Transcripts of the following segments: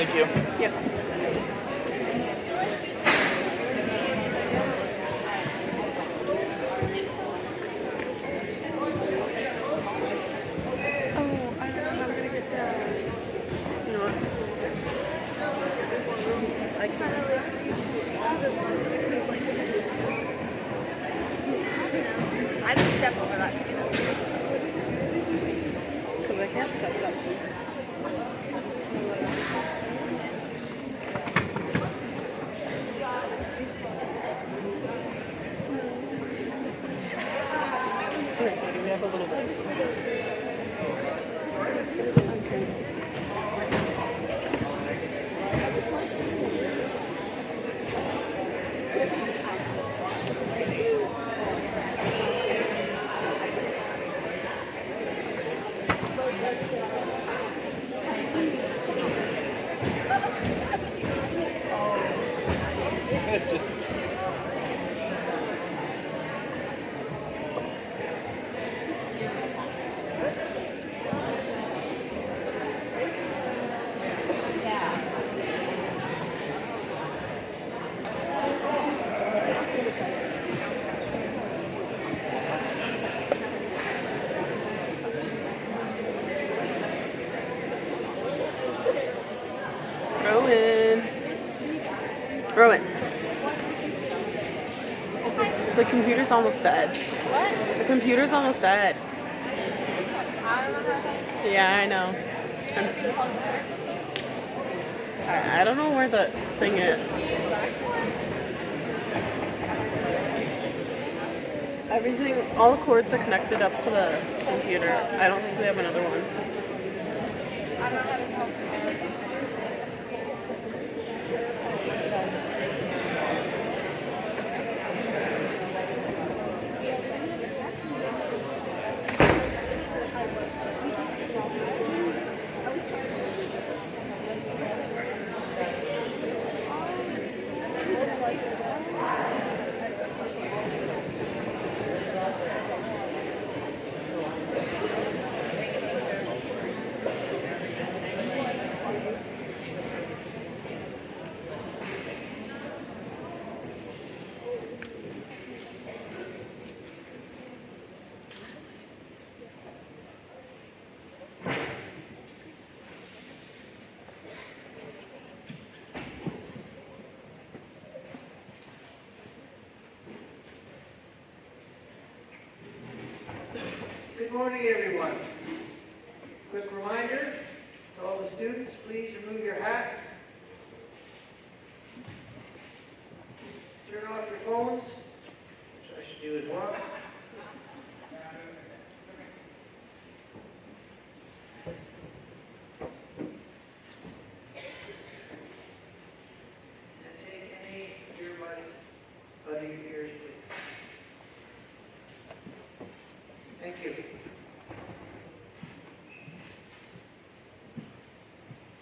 Thank you. Yep. Oh, I don't know how I'm gonna get down. You know what? I can't. I just step over that to get up. Because I can't set it up. Okay, Katie, we have a little bit. I'm just gonna go unturned. Rowan. Rowan. The computer's almost dead. What? The computer's almost dead. I don't know how to. Yeah, I know. I don't know where the thing is. Everything, all the cords are connected up to the computer. I don't think we have another one. I don't know how to tell. Good morning, everyone. Quick reminder to all the students, please remove your hats. Turn off your phones, which I should do as well. And take any earbuds out of your ears, please. Thank you.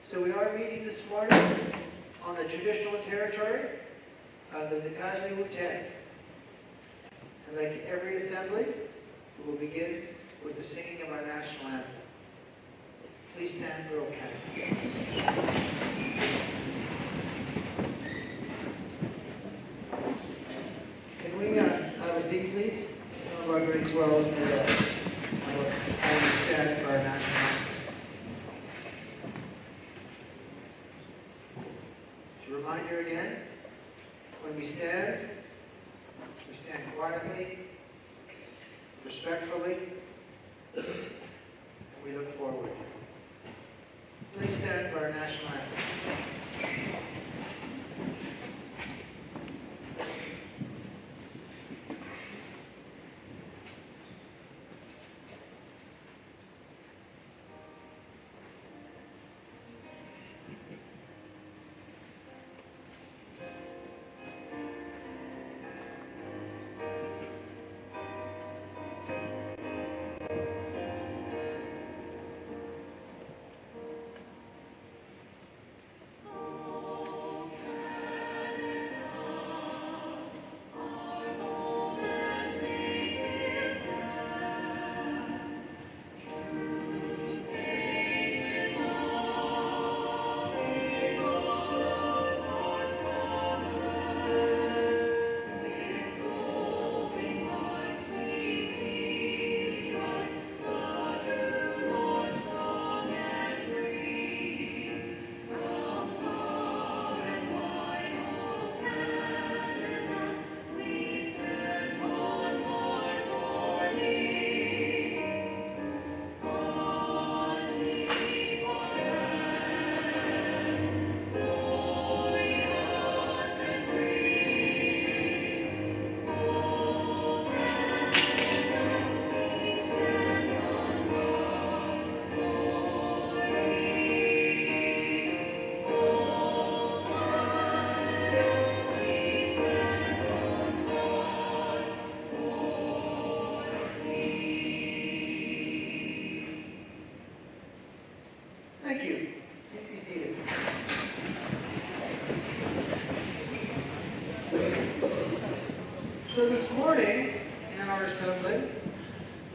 So we are meeting this morning on the traditional territory of the Nakazi Wu-Tang. And like every assembly, we will begin with the singing of our national anthem. Please stand for Ocana. Can we have a seat, please? Some of our grade 12s may stand for our national anthem. To remind you again, when we stand quietly, respectfully, and we look forward. Please stand for our national anthem. Thank you. Please be seated. So this morning in our assembly,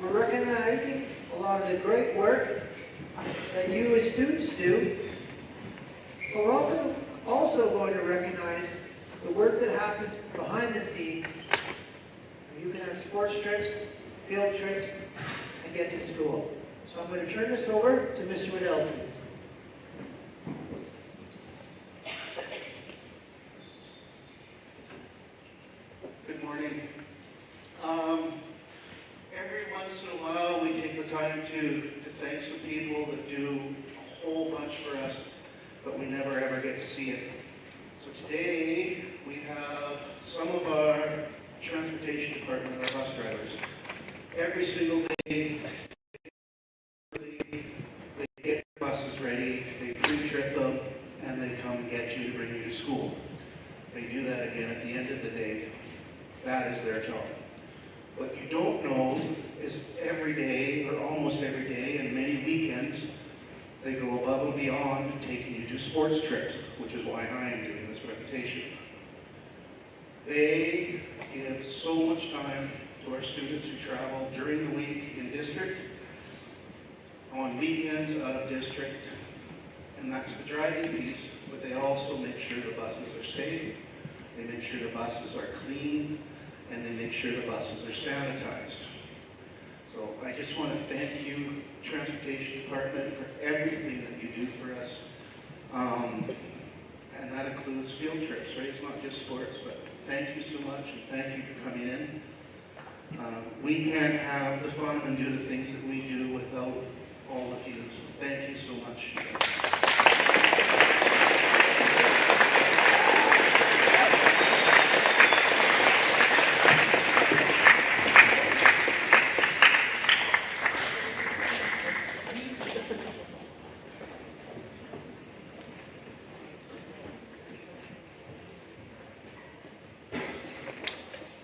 we're recognizing a lot of the great work that you as students do. But we're also going to recognize the work that happens behind the scenes. You can have sports trips, field trips, and get to school. So I'm going to turn this over to Mr. Waddell, please. Good morning. Every once in a while we take the time to thank some people that do a whole bunch for us, but we never ever get to see it. So today we have some of our transportation department, our bus drivers. Every single day they get buses ready, they pre-trip them, and they come and get you to bring you to school. They do that again at the end of the day. That is their job. What you don't know is every day, or almost every day, and many weekends, they go above and beyond taking you to sports trips, which is why I am doing this reputation. They give so much time to our students who travel during the week in district, on weekends out of district, and that's the driving piece, but they also make sure the buses are safe, they make sure the buses are clean, and they make sure the buses are sanitized. So I just want to thank you, Transportation Department, for everything that you do for us. And that includes field trips, right? It's not just sports, but thank you so much, and thank you for coming in. We can't have the fun and do the things that we do without all of you, so thank you so much.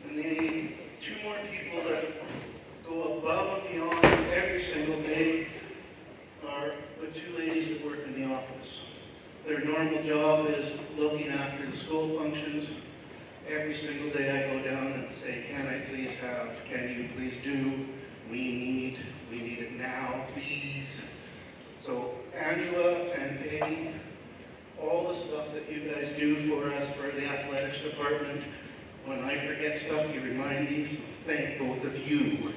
And the two more people that go above and beyond every single day are the two ladies that work in the office. Their normal job is looking after the school functions. Every single day I go down and say, can you please do, we need it now, please. So Angela and Peggy, all the stuff that you guys do for us, for the athletics department, when I forget stuff, you remind me, so thank both of you.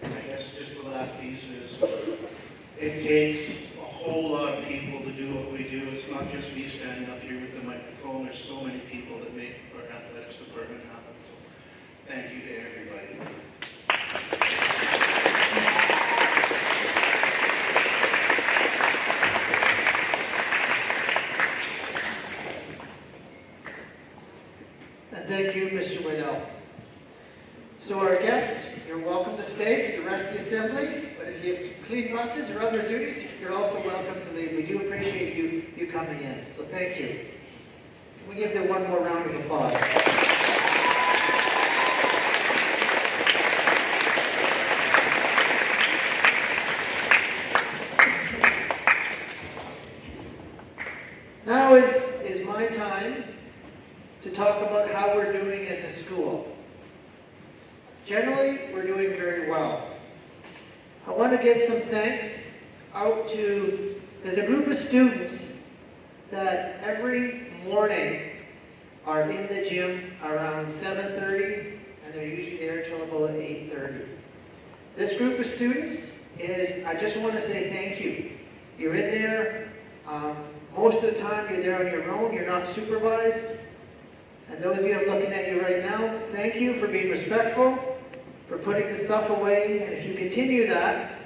I guess just the last piece is, it takes a whole lot of people to do what we do. It's not just me standing up here with the microphone. There's so many people that make our athletics department happen. Thank you to everybody. And thank you, Mr. Waddell. So our guests, you're welcome to stay for the rest of the assembly, but if you have clean buses or other duties, you're also welcome to leave. We do appreciate you coming in, so thank you. We give them one more round of applause. Now is my time to talk about how we're doing as a school. Generally, we're doing very well. I want to give some thanks out to there's a group of students that every morning are in the gym around 7:30, and they're usually there till about 8:30. This group of students is, I just want to say thank you. You're in there. Most of the time you're there on your own, you're not supervised. And those of you looking at you right now, thank you for being respectful, for putting the stuff away. And if you continue that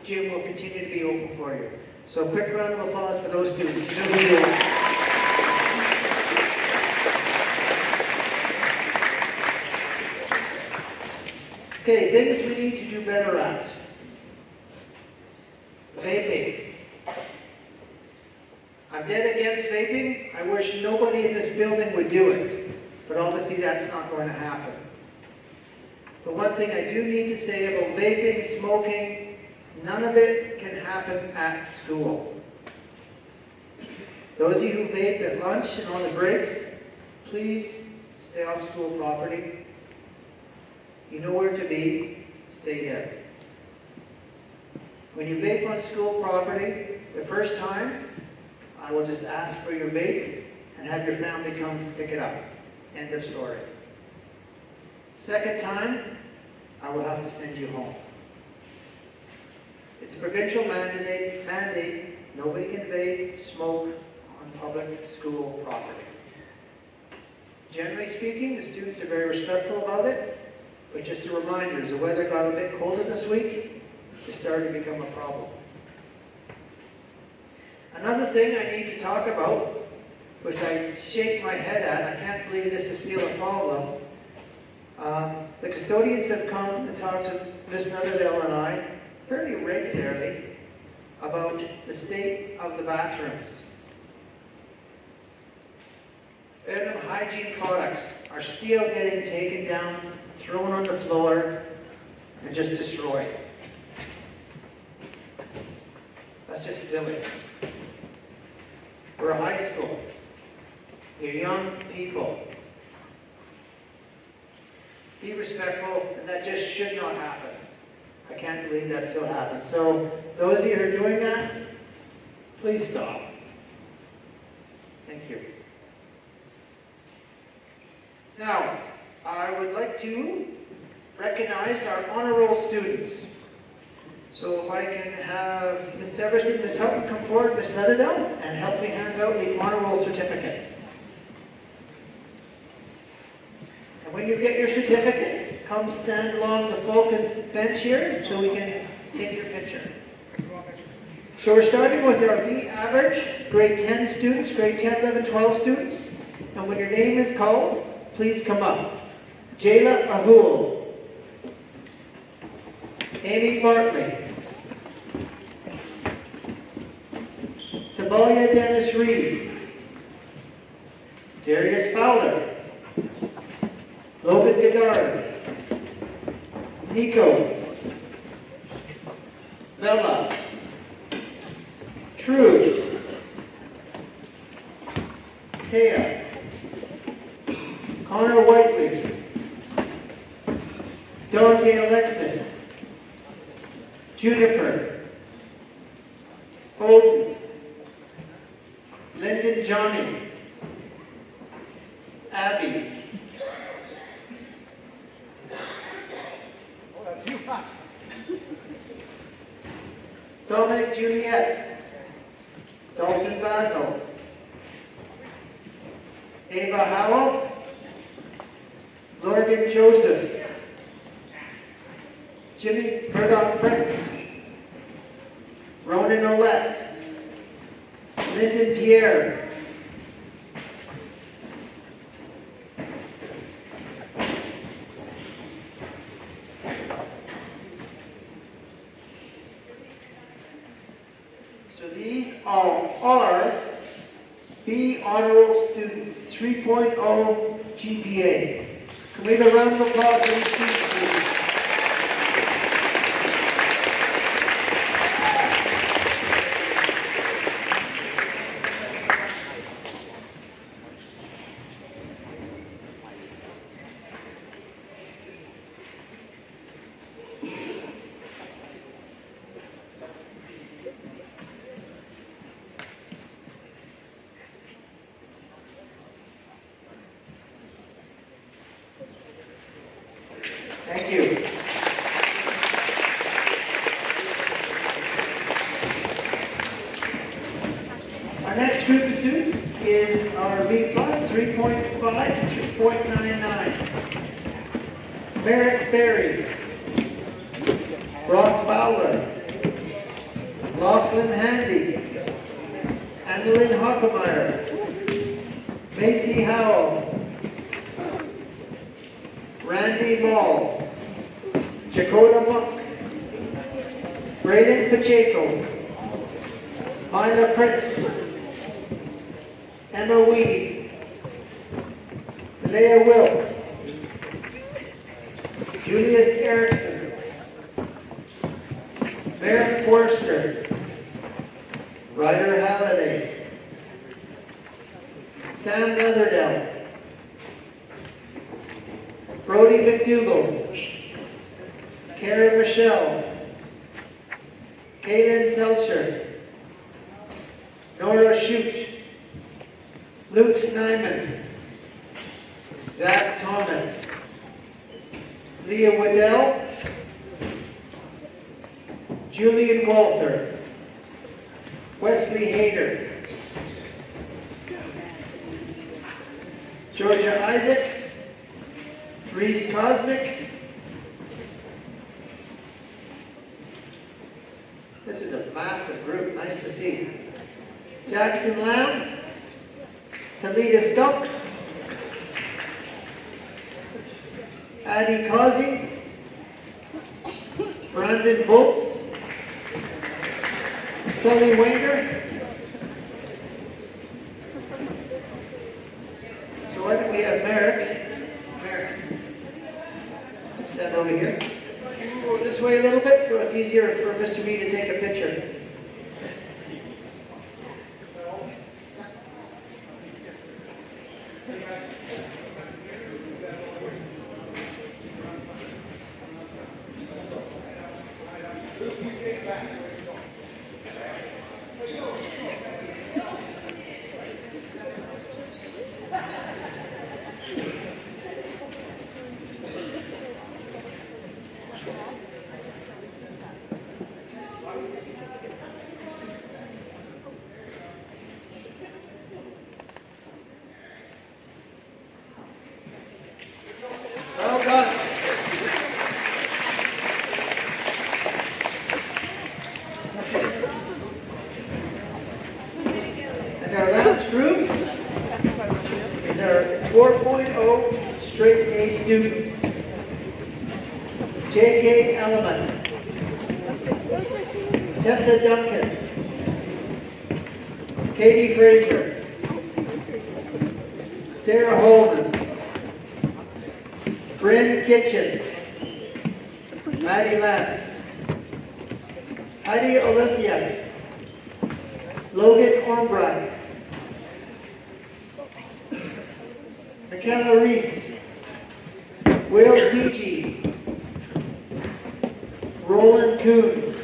gym will continue to be open for you. So a quick round of applause for those students. You know who you are. Okay, things we need to do better at. Vaping. I'm dead against vaping. I wish nobody in this building would do it. But obviously that's not going to happen. But one thing I do need to say about vaping, smoking, none of it can happen at school. Those of you who vape at lunch and on the breaks, please stay off school property. You know where to be, stay there. When you vape on school property, the first time, I will just ask for your vape and have your family come pick it up. End of story. Second time, I will have to send you home. It's a provincial mandate. Nobody can vape, smoke on public school property. Generally speaking, the students are very respectful about it, but just a reminder, as the weather got a bit colder this week, it started to become a problem. Another thing I need to talk about, which I shake my head at, I can't believe this is still a problem. The custodians have come to talk to Ms. Nutterdale and I fairly regularly about the state of the bathrooms. Random hygiene products are still getting taken down, thrown on the floor, and just destroyed. That's just silly. We're a high school. You're young people. Be respectful, and that just should not happen. I can't believe that still happens. So, those of you who are doing that, please stop. Thank you. Now, I would like to recognize our honor roll students. So if I can have Ms. Everson, Ms. Houghton come forward, Ms. Leatherdale, and help me hand out the honor roll certificates. And when you get your certificate, come stand along the Falcon bench here so we can take your picture. So we're starting with our B average, grade 10 students, grade 10, 11, 12 students. And when your name is called, please come up. Jayla Ahul. Amy Bartley. Sabalia Dennis Reed. Darius Fowler. Logan Godard. Nico. Bella. True. Taya. Connor Whiteley. Dante Alexis. Juniper. Holden. Lyndon Johnny. Abby. Dominic Juliet. Dalton Basil. Ava Howell. Lorgan Joseph. Jimmy Murdoch Prince. Ronan Olette. Lyndon Pierre. So these are our B honor roll students, 3.0 GPA. Can we have a round of applause for these students, please? Thank you. Our next group of students is our B plus, 3.5 to 3.99. Merrick Berry. Brock Fowler. Lachlan Handy. Annalyn Hockemeyer. Macy Howell. Randy Ball. Jakota Monk. Braden Pacheco. Myla Prince. Emma Weedy, Leah Wilkes, Julius Erickson, Merrick Forster, Ryder Halliday, Sam Leatherdale, Brody McDougall, Karen Michelle, Kaylin Seltzer, Nora Shute, Luke Snyman, Zach Thomas, Leah Waddell, Julian Walter, Wesley Hayter, Georgia Isaac, Reese Cosmic. This is a massive group, nice to see. Jackson Lamb, Talita Stump, Addie Causey, Brandon Bolts, Sully Wenger. So why don't we have Merrick? Merrick, stand over here. Go this way a little bit so it's easier for Mr. B to take a picture. Well done. And our last group is our 4.0 straight A students. J.K. Element, Tessa Duncan, Katie Fraser, Sarah Holden, Bryn Kitchen, Maddie Lance, Heidi Olesia, Logan Ormbright, McKenna Reese, Will Tucci, Roland Kuhn,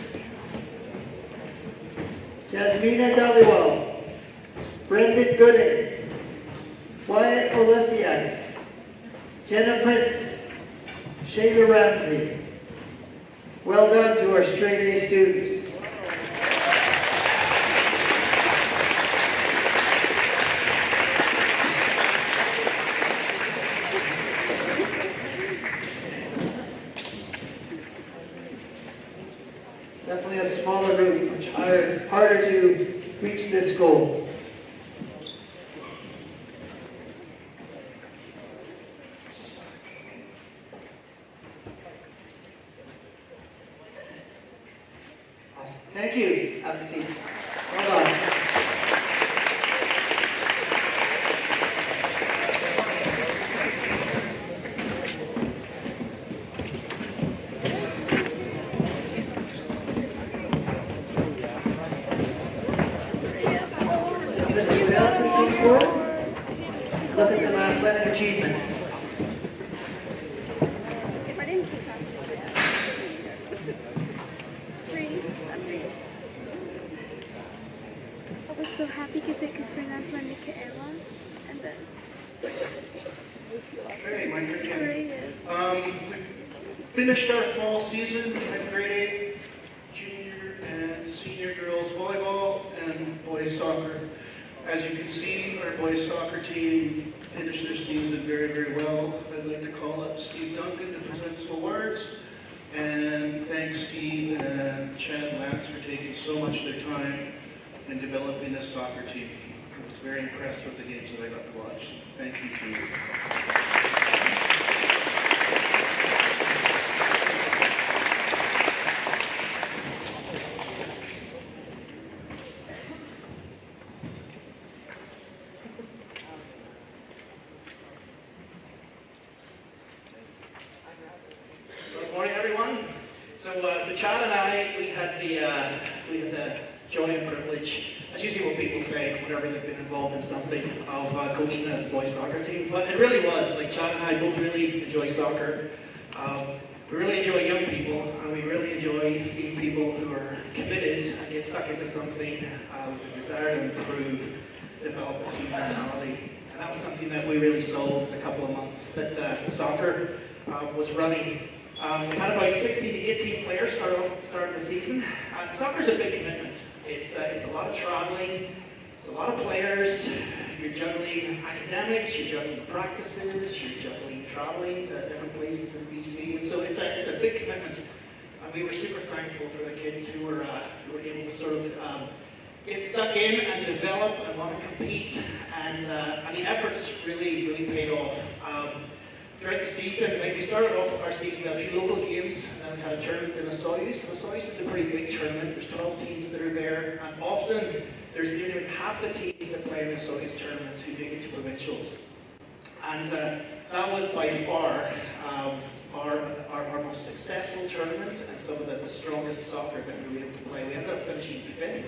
Jasmina Dhaliwal, Brendan Gooding, Wyatt Olesia, Jenna Prince, Shayna Ramsey. Well done to our straight A students. Definitely a smaller group, much harder to reach this goal. Awesome. Thank you. Have a seat. Well done. Mr. Bell, please come forward. Look at some athletic achievements. If I didn't keep asking Reese, Reese. I was so happy because they could pronounce my Michaela, and then Hey, my dear Ken. Reyes. We finished our fall season. We had grade 8, junior, and senior girls volleyball and boys soccer. As you can see, our boys soccer team finished their season very, very well. I'd like to call up Steve Duncan to present some awards. And thanks Steve and Chad Lance for taking so much of their time in developing this soccer team. I was very impressed with the games that I got to watch. Thank you, Steve. a privilege. That's usually what people say whenever they've been involved in something of coaching a boys soccer team. But it really was. Like John and I both really enjoy soccer. We really enjoy young people, and we really enjoy seeing people who are committed and get stuck into something, desire to improve, develop a team mentality. And that was something that we really saw in a couple of months that soccer was running. We had about 16 to 18 players start the season. Soccer's a big commitment. It's a lot of traveling, it's a lot of players. You're juggling academics, you're juggling practices, you're juggling traveling to different places in BC. And so it's a big commitment. And we were super thankful for the kids who were able to sort of get stuck in and develop and want to compete. And the efforts really, really paid off. Throughout the season, like we started off with our season with a few local games, and then we had a tournament in Osoyoos. Osoyoos is a pretty big tournament. There's 12 teams that are there, and often there's nearly half the teams that play in the Osoyoos tournament who make it to provincials. And that was by far our most successful tournament and some of the strongest soccer that we were able to play. We ended up finishing 5th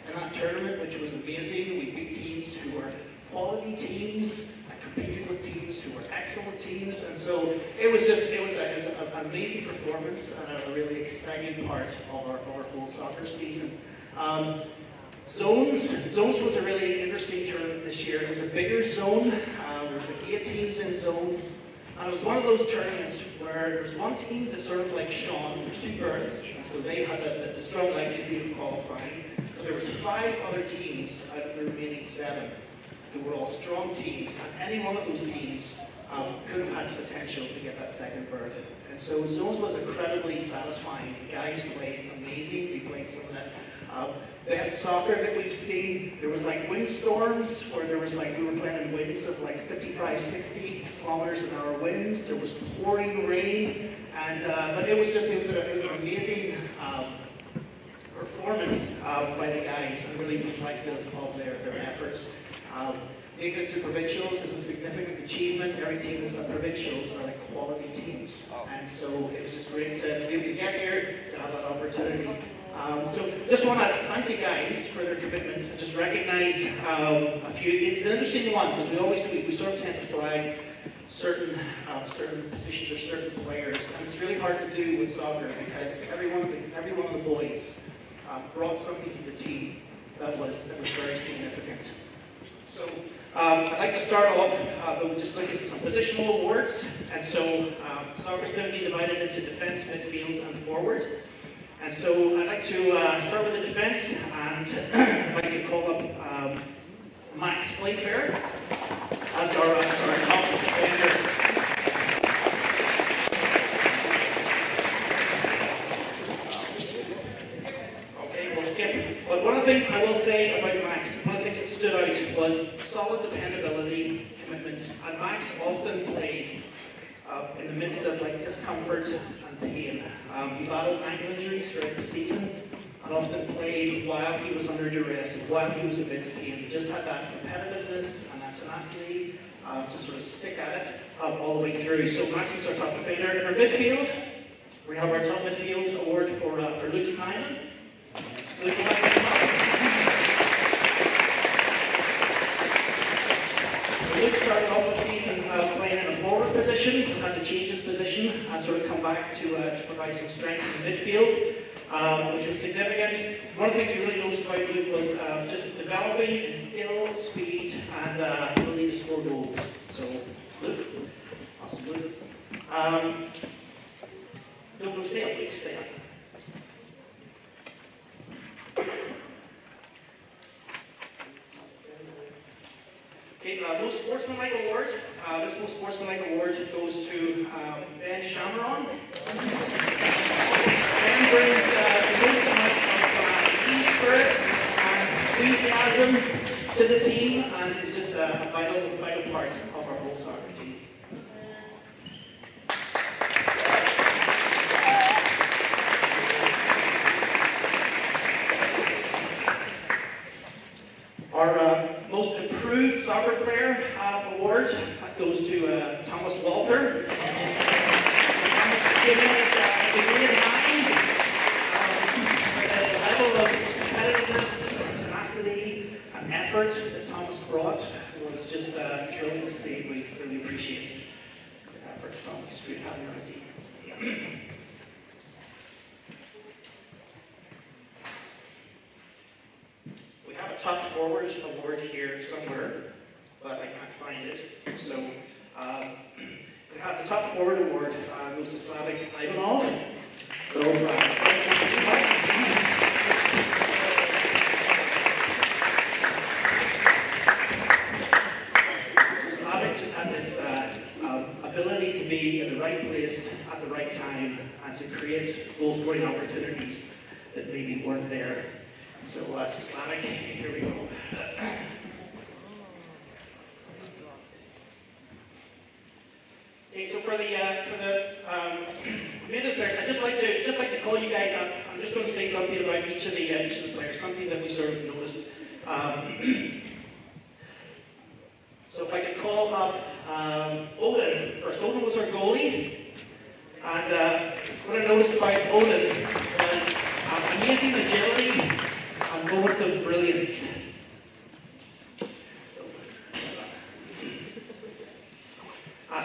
in that tournament, which was amazing. We beat teams who were quality teams, competed with teams who were excellent teams, and so it was an amazing performance and a really exciting part of our whole soccer season. Zones was a really interesting tournament this year. It was a bigger zone. There was like 8 teams in zones, and it was one of those tournaments where there was one team that sort of like shone. There's 2 berths, and so they had the strong likelihood of qualifying. But there was 5 other teams out of the remaining 7. Who were all strong teams, and any one of those teams could have had the potential to get that second berth. And so Zones was incredibly satisfying. The guys played amazing. We played some of the best soccer that we've seen. There was like windstorms where there was like, we were playing in winds of like 55, 60 kilometers an hour winds. There was pouring rain, and but it was an amazing performance by the guys, and really reflective of their efforts. Making it to provincials is a significant achievement. Every team that's at provincials are like quality teams, and so it was just great to be able to get here, to have that opportunity. So just want to thank the guys for their commitment and just recognize a few. It's an interesting one because we sort of tend to flag certain positions or certain players, and it's really hard to do with soccer because every one of the boys brought something to the team that was very significant. So I'd like to start off with just looking at some positional awards. And so soccer's going to be divided into defense, midfield, and forward. And so I'd like to start with the defense, and I'd like to call up Max Playfair as our top defender. But one of the things I will say about Max, one of the things that stood out was solid dependability, commitment. And Max often played in the midst of like discomfort and pain. He battled ankle injuries throughout the season and often played while he was under duress and while he was in his pain. He just had that competitiveness and that tenacity to sort of stick at it all the way through. So Max was our top defender. In our midfield, we have our top midfield award for Luke Snyman. Luke started off the season playing in a forward position, had to change his position and sort of come back to provide some strength in the midfield, which was significant. One of the things we really noticed about Luke was just developing in skill, speed, and ability to score goals. So, Luke, awesome, Luke. No, stay up, Luke, stay up. Okay, most sportsmanlike award. This most sportsmanlike award goes to Ben Shamron. Ben brings the most amount of team spirit and enthusiasm to the team, and is just a vital part of our whole soccer team. Our most improved soccer player award goes to Thomas Walter. Given the grade 9, the level of competitiveness effort that Thomas brought was just thrilling to see. We really appreciate your efforts, Thomas. Great having you on the team. We have a top forward award here somewhere, but I can't find it. So we have the top forward award goes to Slavik Ivanov. So Slavik just had this ability to be in the right place at the right time and to create goal scoring opportunities that maybe weren't there. So Slavik, here we go. Okay, so for the middle players, I'd just like to call you guys up. I'm just going to say something about each of the players, something that we sort of noticed. So if I could call up Odin first. Odin was our goalie, and what I noticed about Odin was amazing agility and moments of brilliance.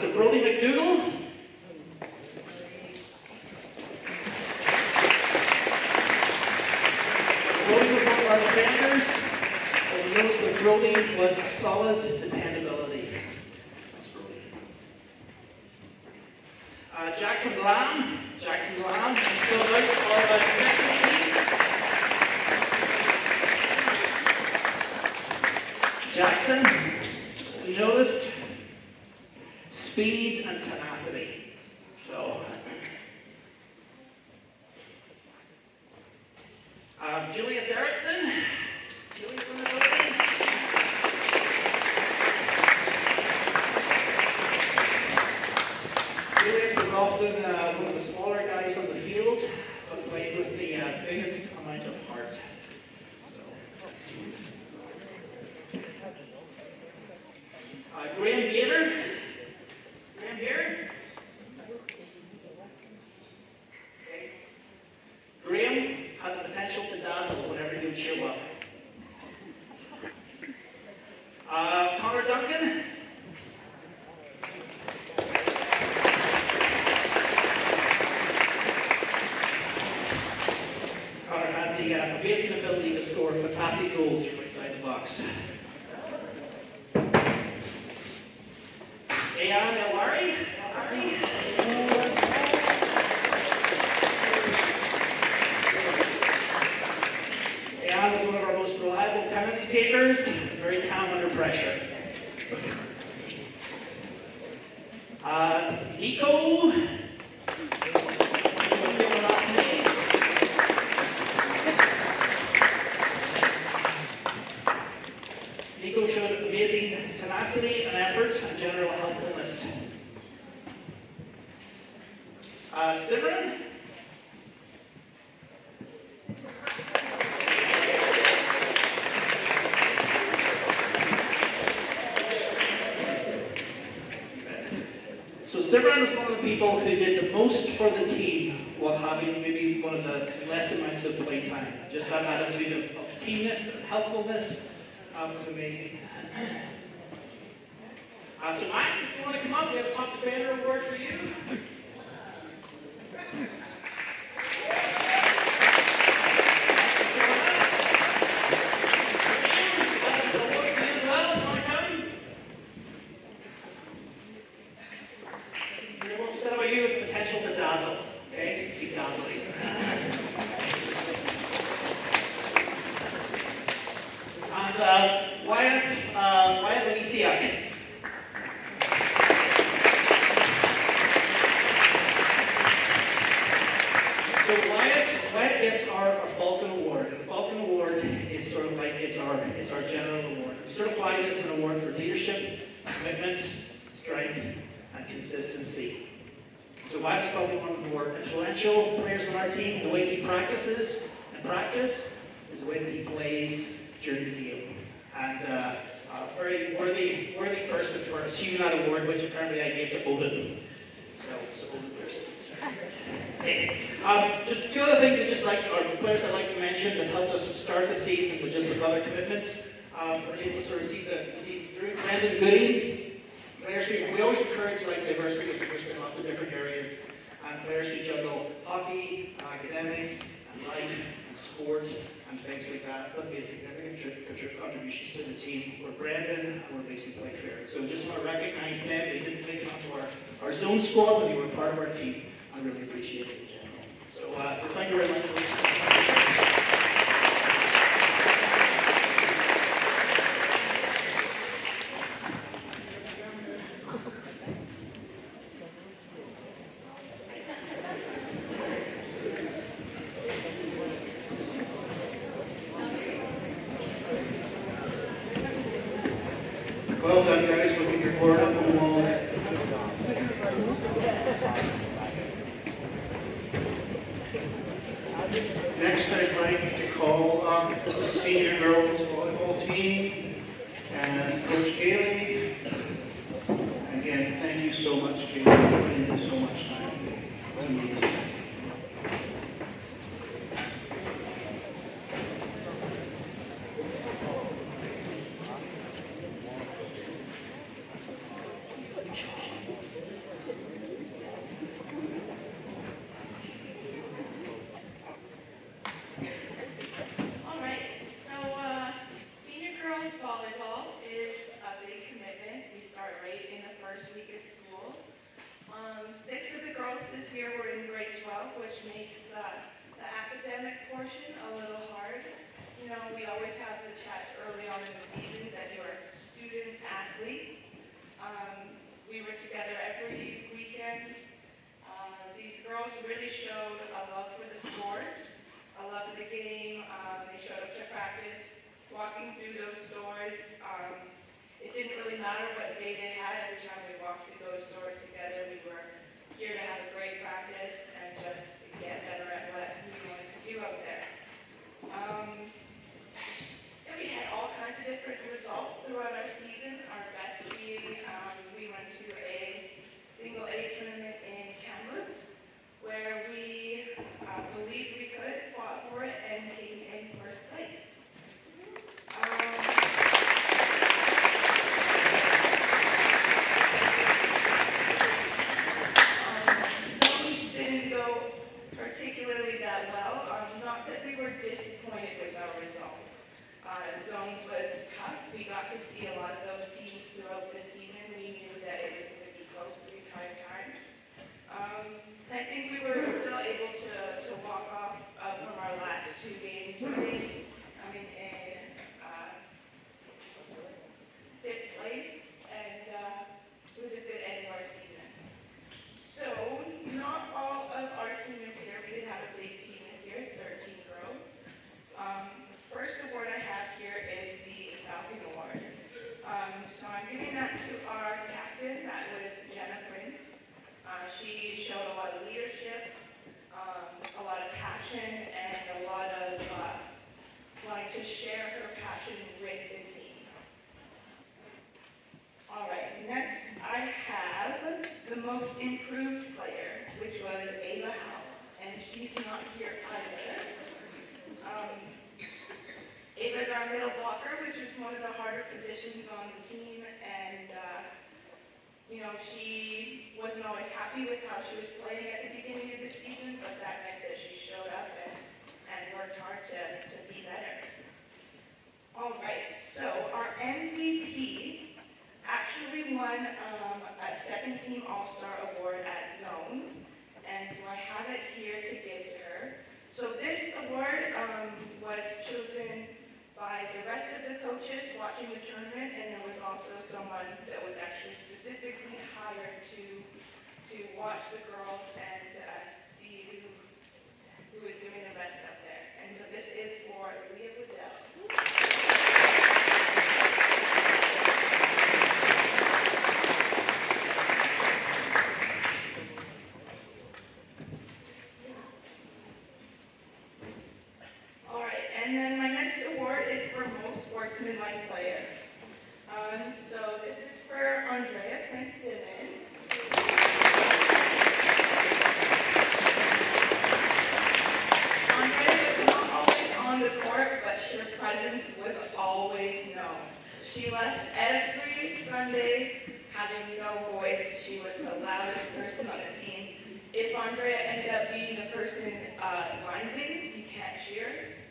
So Brody McDougall. Brody was one of our defenders. As you notice with Brody was solid dependability. That's Brody. Jackson Lamb. Jackson Lamb filled out for the Jackson, we noticed speed and tenacity. So, Julius Erickson. Julius in the building. Julius was often one of the smaller guys on the field, but played with the biggest amount of heart. So, Graham Gator. Graham here. Okay. Graham had the potential to dazzle whenever he would show up. Connor Duncan. Connor had the amazing ability to score fantastic goals from outside the box. Ayan Elwari. Ayan was one of our most reliable penalty takers, very calm under pressure. Nico. Nico showed amazing tenacity and effort and general helpfulness. Simran. So Simran was one of the people who did the most for the team while having maybe one of the less amounts of play time. Just that attitude of teamness and helpfulness was amazing. So Max, if you want to come up, we have a top defender award for you. What we said about you is potential to dazzle. Okay, keep dazzling. And Wyatt Lenisiak. So Wyatt gets our Falcon Award, and the Falcon Award is sort of like it's our general award. We sort of fly it as an award for leadership, commitment, strength, and consistency. So Wyatt's probably one of the more influential players on our team. The way he practices and practice is the way that he plays during the game. And a very worthy person for receiving that award, which apparently I gave to Odin. So Odin person. Okay. Just two other things that players I'd like to mention that helped us start the season with just with other commitments. We're able to receive the season through. Brandon Goody, Blair Street. We always encourage like diversity of people in lots of different areas. Blair Street juggle hockey, academics, and life, and sports, and things like that. But make significant contributions to the team. We're Brandon, and we're basically play fair. So just want to recognize them. They didn't make it onto our zone squad, but they were part of our team. I really appreciate it in general. So thank you very much. Well done, guys. We'll get your board up on the wall. Next, I'd like to call up the senior girls volleyball team and Coach Gailey. Again, thank you so much, Gailey, for putting in so much time. It's amazing. All right, so senior girls volleyball is a big commitment. We start right in the first week of school. 6 of the girls this year were in grade 12, which makes the academic portion a little hard. You know, we always have the chats early on in the season that you're student athletes. We were together every weekend. These girls really showed a love for the sport, a love of the game. They showed up to practice, walking through those doors. It didn't really matter what day they had. Every time we walked through those doors together, we were here to have a great practice and just get better at what we wanted to do out there. And we had all kinds of different results throughout our season. Our best being, we went to a single A tournament in Kamloops, where we believed we could, fought for it, and came in first place. Zones didn't go particularly that well. Not that we were disappointed with our results. Zones was tough. We got to see a lot of those teams throughout the season. We knew that it was going to be close the entire time. And I think we were still able to walk off from our last 2 games winning. I mean, in 5th place, and it was a good end of our season. So, not all of our team is here. We did have a big team this year, 13 girls. First award I have here is the Falcon Award. So I'm giving that to our captain, that was Jenna Prince. She showed a lot of leadership, a lot of passion, and a lot of wanting to share her passion with the team. All right, next I have the most improved player, which was Ava Howell, and she's not here either. Ava's our middle blocker, which is one of the harder positions on the team, and you know, she wasn't always happy with how she was playing at the beginning of the season, but that meant that she showed up and worked hard to be better. All right, so our MVP actually won a second team All-Star Award at Zones, and so I have it here to give to her. So this award was chosen by the rest of the coaches watching the tournament, and there was also someone that was actually specifically hired to watch the girls and see who is doing the best up there. And so this is for Leah Woodell. All right, and then my next award is for most sportsmanlike player. So this is for Andrea Prince Simmons. Andrea was not always on the court, short, but her presence was always known. She left every Sunday having no voice. She was the loudest person on the team. If Andrea ended up being the person rising, you can't cheer.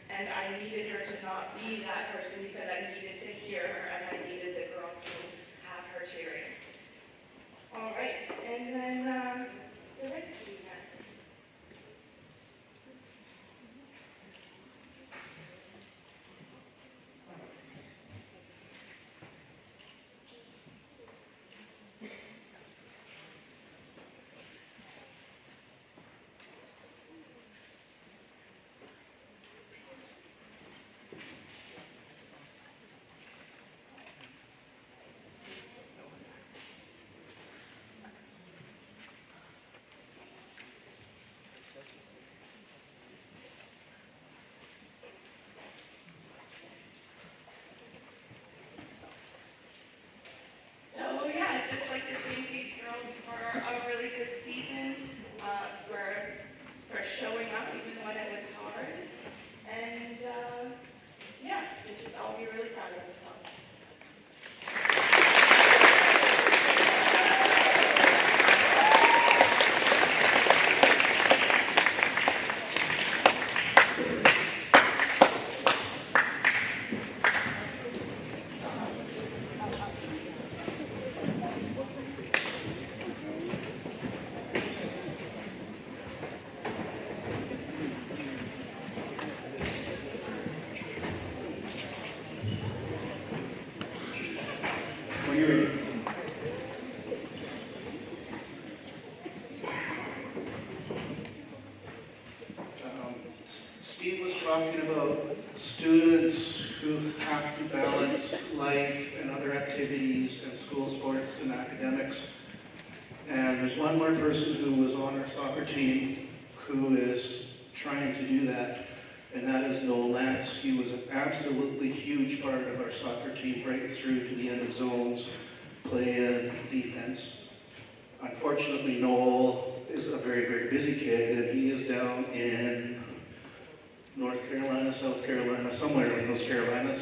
And I needed her to not be that person because I needed to hear her and I needed the girls to have her cheering. All right, and then the rest of you guys. So yeah, I'd just like to thank these girls for a really good season, for showing up even when it was hard. And yeah, I'll be really proud of myself. When you're ready. Steve was talking about students who have to balance life and other activities and school sports and academics. And there's one more person who was on our soccer team who is trying to do that, and that is Noel Lance. He was an absolutely huge part of our soccer team right through to the end of zones, play-in, defense. Unfortunately, Noel is a very, very busy kid, and he is down in North Carolina, South Carolina, somewhere in those Carolinas,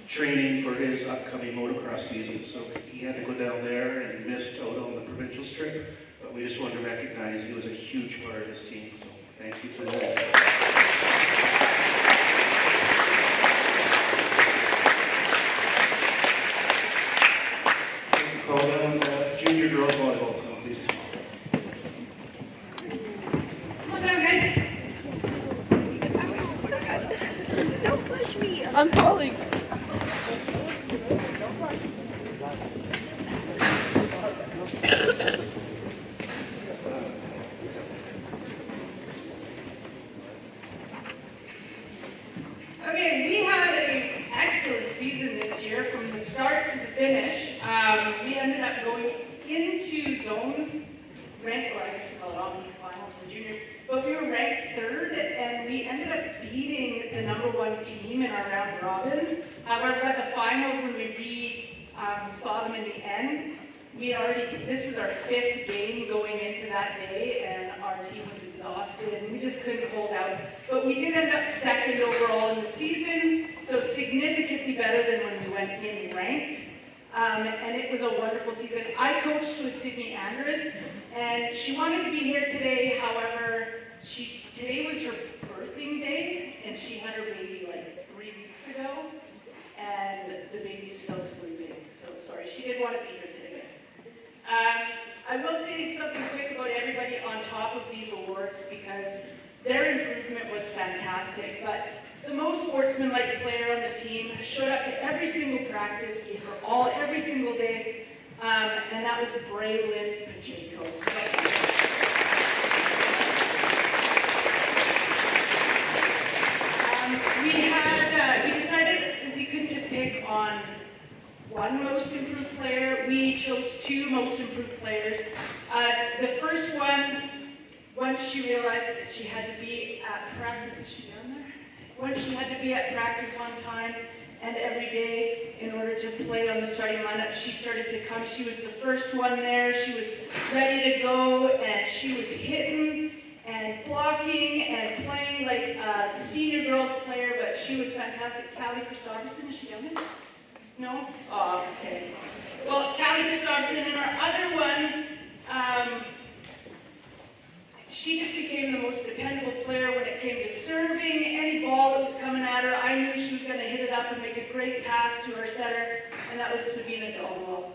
training for his upcoming motocross season. So he had to go down there and missed out on the provincial trip, but we just wanted to recognize he was a huge part of this team. So thank you to Noel. Call down junior girls volleyball team, please. Come on down, guys. Don't push me. I'm falling. Okay, we had an excellent season this year from the start to the finish. We ended up going into zones, ranked, or I guess we call it omni finals for juniors, but we were ranked third, and we ended up beating the #1 team in our round robin. However, at the finals, when we saw them in the end, this was our 5th game going into that day, and our team was exhausted, and we just couldn't hold out. But we did end up 2nd overall in the season, so significantly better than when we went in ranked. And it was a wonderful season. I coached with Sydney Andres, and she wanted to be here today. However, today was her birthing day, and she had her baby like 3 weeks ago, and the baby's still sleeping. So sorry, she did want to be here today. I will say something quick about everybody on top of these awards because their improvement was fantastic. But the most sportsmanlike player on the team showed up to every single practice, gave her all every single day, and that was Braylon Pacheco. We decided we couldn't just pick on one most improved player. We chose 2 most improved players. The first one, once she realized that she had to be at practice, is she down there? Once she had to be at practice on time and every day in order to play on the starting lineup, she started to come. She was the first one there. She was ready to go, and she was hitting and blocking and playing like a senior girls player, but she was fantastic. Callie Christopherson, is she down there? No? Oh, okay. Well, Callie Christopherson, and our other one, she just became the most dependable player when it came to serving. Any ball that was coming at her, I knew she was going to hit it up and make a great pass to her setter, and that was Sabina Delwell.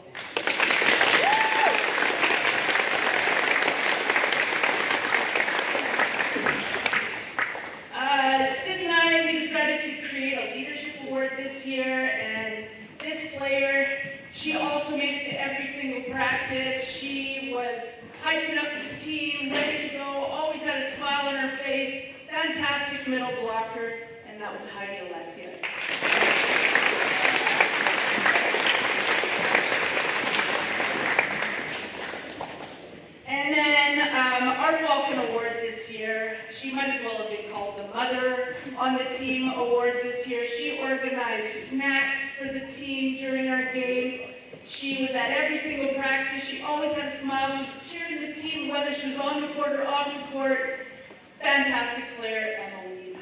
Sid and I, we decided to create a leadership award this year, and this player, she also made it to every single practice. She was hyping up the team, ready to go, always had a smile on her face, fantastic middle blocker, and that was Heidi Alessia. And then our Falcon Award this year, she might as well have been called the mother on the team award this year. She organized snacks for the team during our games. She was at every single practice. She always had a smile. She was cheering the team, whether she was on the court or off the court. Fantastic player, Emily.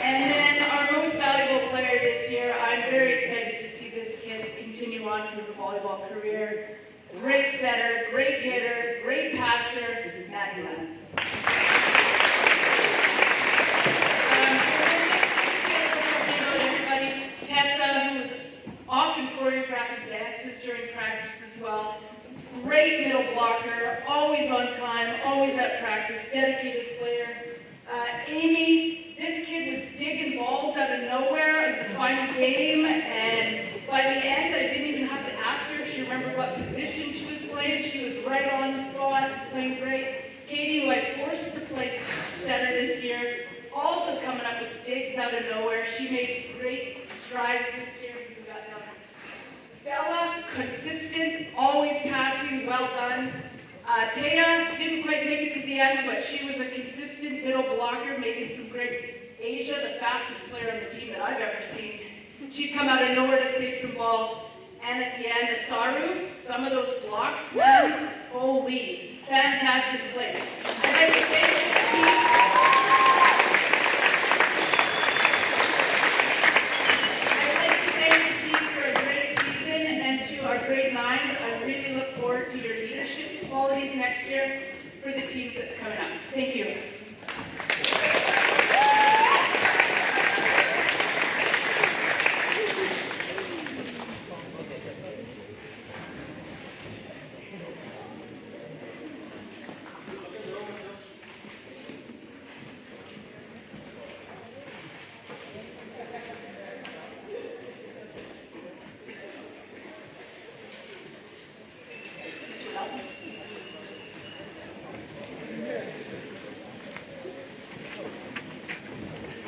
And then our most valuable player this year, I'm very excited to see this kid continue on to her volleyball career. Great setter, great hitter, great passer, Maddie Lenz. Tessa, who was often choreographing dances during practice as well. Great middle blocker, always on time, always at practice, dedicated player. Amy, this kid was digging balls out of nowhere in the final game, and by the end, I didn't even have to ask her if she remembered what position she was playing. She was right on the spot, playing great. Katie, who I forced to play setter this year, also coming up with digs out of nowhere. She made great strides this year. Bella, consistent, always passing, well done. Taya didn't quite make it to the end, but she was a consistent middle blocker, making some great. Asia, the fastest player on the team that I've ever seen. She'd come out of nowhere to save some balls. And at the end, Asaru, some of those blocks, man, holy, fantastic play. I'd like to thank the team for a great season, and to our grade 9s, I really look forward to your leadership qualities next year for the teams that's coming up. Thank you.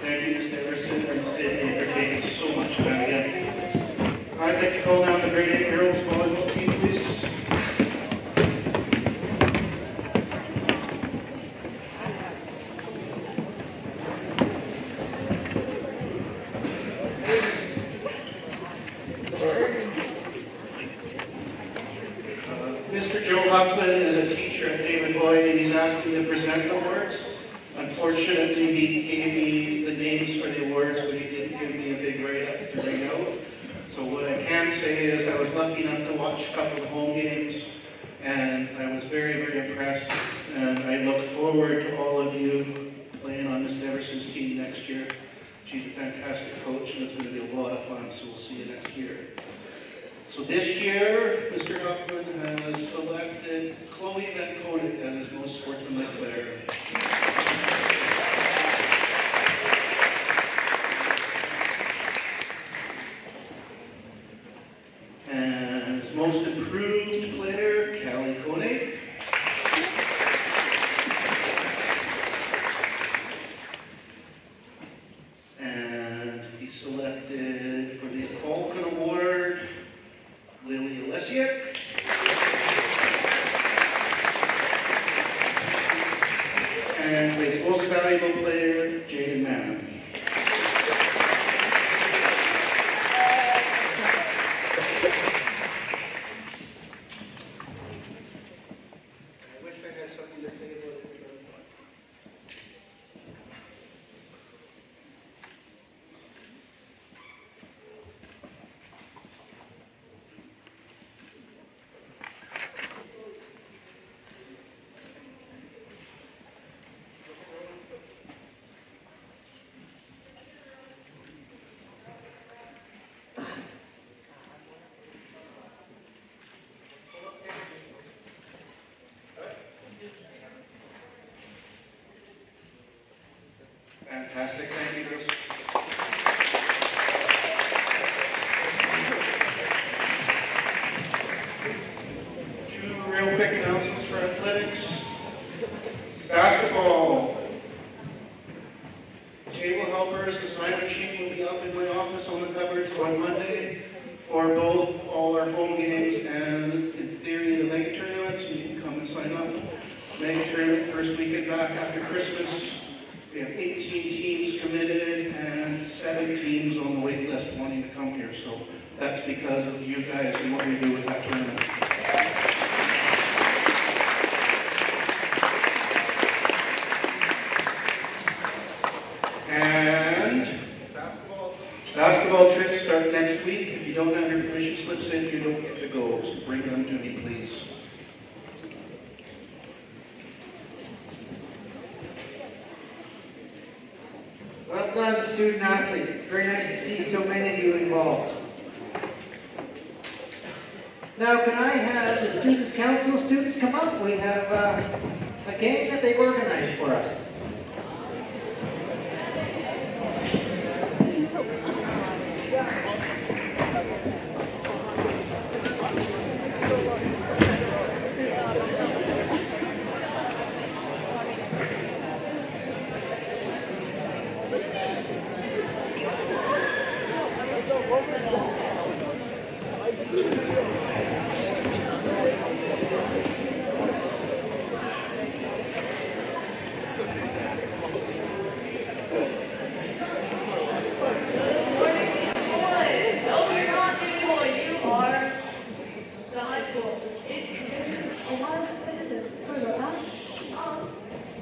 Thank you, Mr. Everson and Sydney, for taking so much time again. I'd like to call down the grade 8 girls volleyball team, please. Mr. Joe Huffman is a teacher at David Lloyd, and he's asked me to present the awards. Unfortunately, he gave me the names for the awards, but he didn't give me a big write-up to read out. So what I can say is I was lucky enough to watch a couple of home games, and I was very, very impressed. And I look forward to all of you playing on Miss Everson's team next year. She's a fantastic coach, and it's going to be a lot of fun, so we'll see you next year. So this year, Mr. Huffman has selected Chloe Van Koenig as his most sportsmanlike player. And his most improved player, Callie Koenig. And he selected for the Falcon Award, Lily Alessiak. Fantastic, thank you, girls. Two real quick announcements for athletics. Basketball. Table helpers, the sign-up sheet will be up in my office on the cupboards on Monday for both all our home games and, in theory, the mega tournaments. You can come and sign up. Mega tournament first weekend back after Christmas. We have 18 teams committed and 7 teams on the wait list wanting to come here. So that's because of you guys and what we do with that tournament. And basketball trips start next week. If you don't have your permission slips in, you don't get to go. So bring them to me, please. Well done, student athletes. Very nice to see so many of you involved. Now, can I have the Students' Council students come up? We have a game that they've organized for us.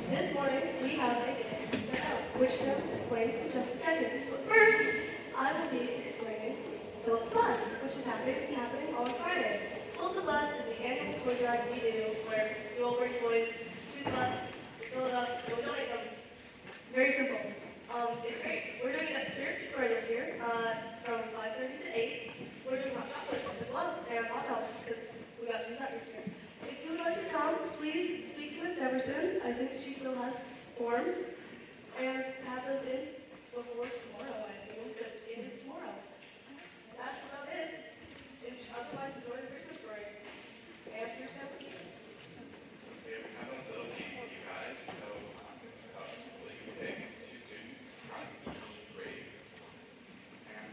This morning, we have a game set up, which Sarah will explain in just a second. But first, I will be explaining Fill the Bus, which is happening on Friday. Fill the Bus is the annual tour drive we do where the old rich boys do the bus, fill it up, go donate them. Very simple. It's great. We're doing it at Spirit Square this year, from 5:30 to 8. We're doing hot chocolate as well, and hot dogs, because we got to do that this year. If you would like to come, please speak to Miss Everson. I think she still has forms. And have those in before tomorrow, I assume, because it is tomorrow. That's about it. Otherwise, enjoy the Christmas break. And your 17th. We have kind of a little game with you guys, so it's about will you pick 2 students from each grade? And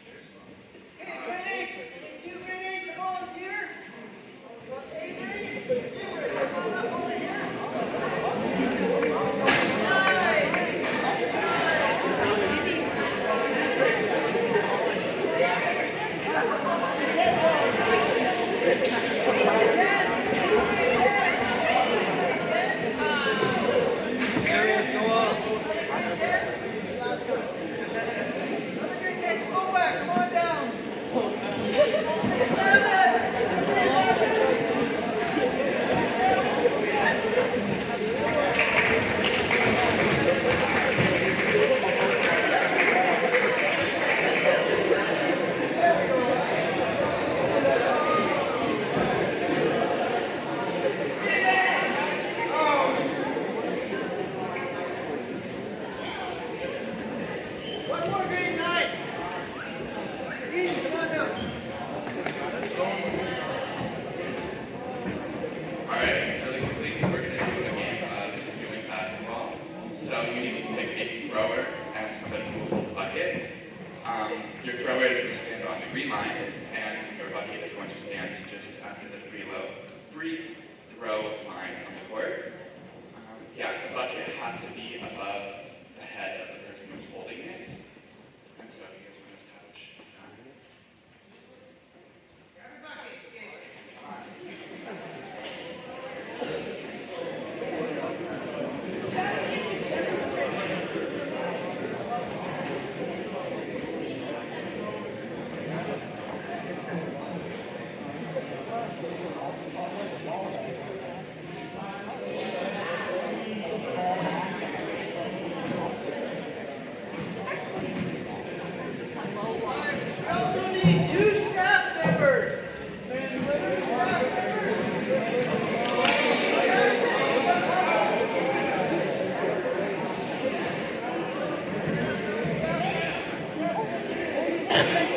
here's one. Hey, critics! 2 critics to volunteer? Avery, Zimmer, come on up over here. One more green, nice. Easy, come on down. Alright, really quickly, we're going to do a game of doing basketball. So you need to pick a thrower and somebody who will hold the bucket. Your thrower is going to stand on the green line, and your bucket is going to stand just after the free throw line on the court. The bucket has to be above the head of the person who's holding it. And so you guys want to touch. Okay.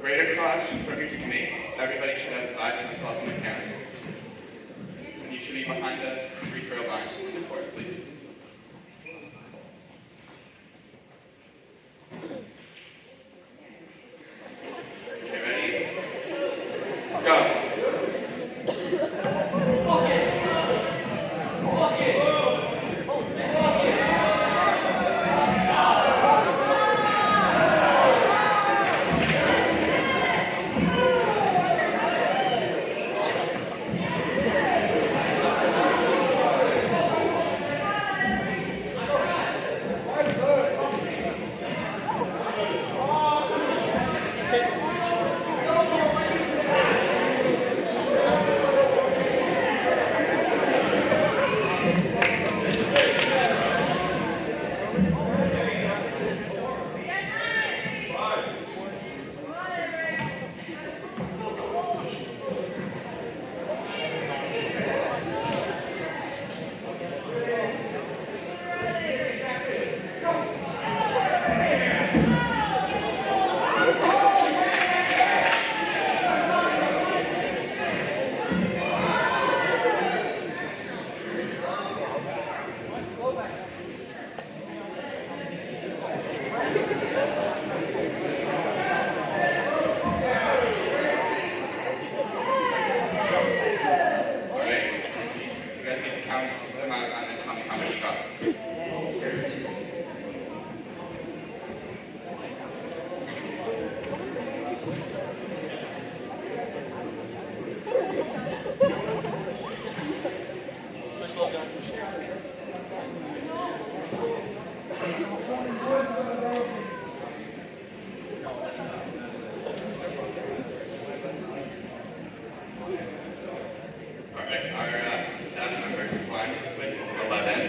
Right across from your teammate, everybody should have 5 tennis balls in their hands. And you should be behind the free throw line on the court, please. Okay, ready? Go. Perfect. Our staff members won with 11.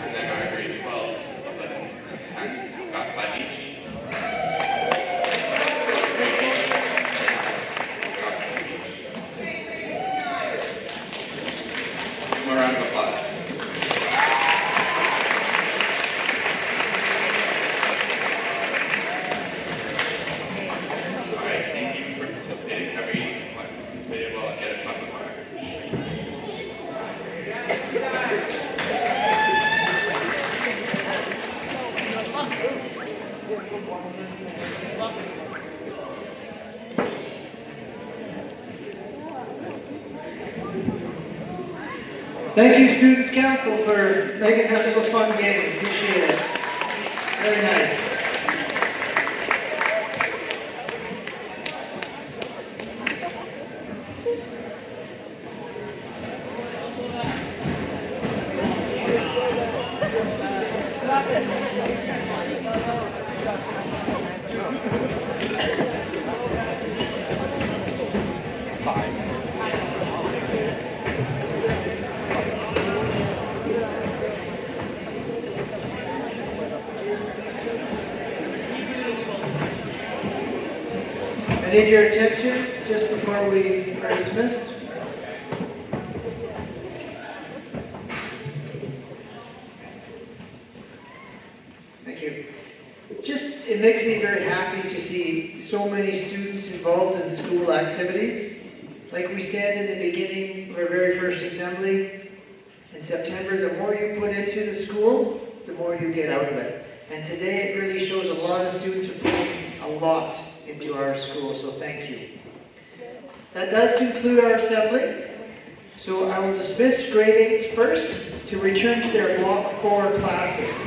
And then our grade 12s, 11s, and 10s got 5 each. Grade 8s got 2 each. 2 more rounds of applause. Thank you, Students' Council, for making that a fun game. Appreciate it. Very nice. I need your attention just before we are dismissed. Thank you. It makes me very happy to see so many students involved in school activities. Like we said in the beginning of our very first assembly, in September, the more you put into the school, the more you get out of it. And today it really shows a lot of students are putting a lot into our school, so thank you. That does conclude our assembly. So I will dismiss grade 8s first to return to their Block 4 classes.